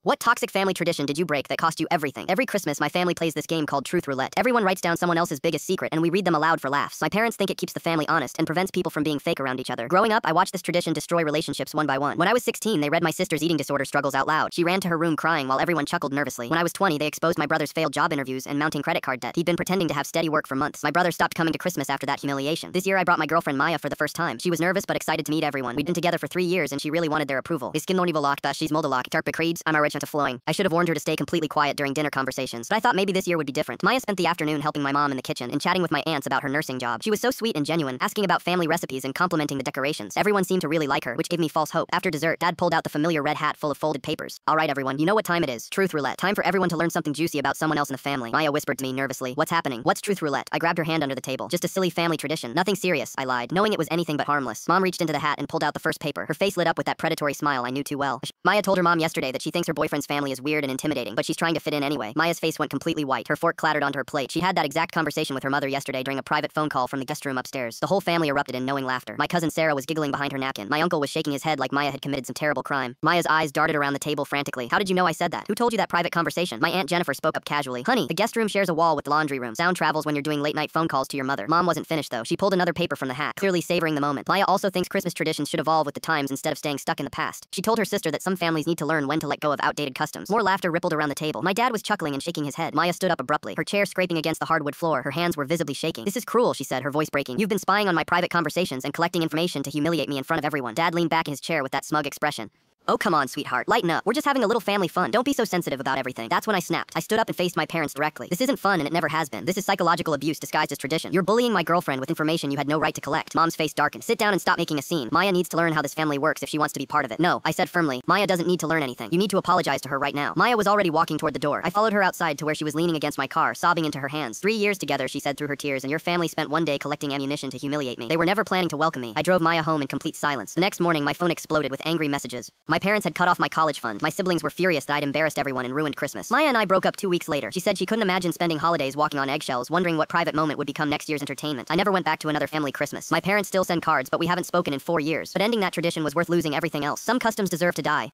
What toxic family tradition did you break that cost you everything? Every Christmas, my family plays this game called Truth Roulette. Everyone writes down someone else's biggest secret, and we read them aloud for laughs. My parents think it keeps the family honest and prevents people from being fake around each other. Growing up, I watched this tradition destroy relationships one by one. When I was 16, they read my sister's eating disorder struggles out loud. She ran to her room crying while everyone chuckled nervously. When I was 20, they exposed my brother's failed job interviews and mounting credit card debt. He'd been pretending to have steady work for months. My brother stopped coming to Christmas after that humiliation. This year, I brought my girlfriend Maya for the first time. She was nervous but excited to meet everyone. We'd been together for 3 years, and she really wanted their approval. Iskin Nonivalock, she's Moldalock, Tarp Creeds, I'm a to flowing. I should have warned her to stay completely quiet during dinner conversations, but I thought maybe this year would be different. Maya spent the afternoon helping my mom in the kitchen and chatting with my aunts about her nursing job. She was so sweet and genuine, asking about family recipes and complimenting the decorations. Everyone seemed to really like her, which gave me false hope. After dessert, Dad pulled out the familiar red hat full of folded papers. All right, everyone, you know what time it is. Truth Roulette. Time for everyone to learn something juicy about someone else in the family. Maya whispered to me nervously, "What's happening? What's Truth Roulette?" I grabbed her hand under the table. "Just a silly family tradition. Nothing serious," I lied, knowing it was anything but harmless. Mom reached into the hat and pulled out the first paper. Her face lit up with that predatory smile I knew too well. Maya told her mom yesterday that she thinks her boyfriend's family is weird and intimidating, but she's trying to fit in anyway. Maya's face went completely white. Her fork clattered onto her plate. She had that exact conversation with her mother yesterday during a private phone call from the guest room upstairs. The whole family erupted in knowing laughter. My cousin Sarah was giggling behind her napkin. My uncle was shaking his head like Maya had committed some terrible crime. Maya's eyes darted around the table frantically. "How did you know I said that? Who told you that private conversation?" My Aunt Jennifer spoke up casually. "Honey, the guest room shares a wall with the laundry room. Sound travels when you're doing late-night phone calls to your mother." Mom wasn't finished though. She pulled another paper from the hat, clearly savoring the moment. Maya also thinks Christmas traditions should evolve with the times instead of staying stuck in the past. She told her sister that some families need to learn when to let go of outdated customs. More laughter rippled around the table. My dad was chuckling and shaking his head. Maya stood up abruptly, her chair scraping against the hardwood floor. Her hands were visibly shaking. "This is cruel," she said, her voice breaking. "You've been spying on my private conversations and collecting information to humiliate me in front of everyone." Dad leaned back in his chair with that smug expression. "Oh, come on, sweetheart. Lighten up. We're just having a little family fun. Don't be so sensitive about everything." That's when I snapped. I stood up and faced my parents directly. "This isn't fun and it never has been. This is psychological abuse disguised as tradition. You're bullying my girlfriend with information you had no right to collect." Mom's face darkened. "Sit down and stop making a scene. Maya needs to learn how this family works if she wants to be part of it." "No," I said firmly. "Maya doesn't need to learn anything. You need to apologize to her right now." Maya was already walking toward the door. I followed her outside to where she was leaning against my car, sobbing into her hands. "3 years together," she said through her tears, "and your family spent one day collecting ammunition to humiliate me. They were never planning to welcome me." I drove Maya home in complete silence. The next morning, my phone exploded with angry messages. My parents had cut off my college fund. My siblings were furious that I'd embarrassed everyone and ruined Christmas. Maya and I broke up 2 weeks later. She said she couldn't imagine spending holidays walking on eggshells, wondering what private moment would become next year's entertainment. I never went back to another family Christmas. My parents still send cards, but we haven't spoken in 4 years. But ending that tradition was worth losing everything else. Some customs deserve to die.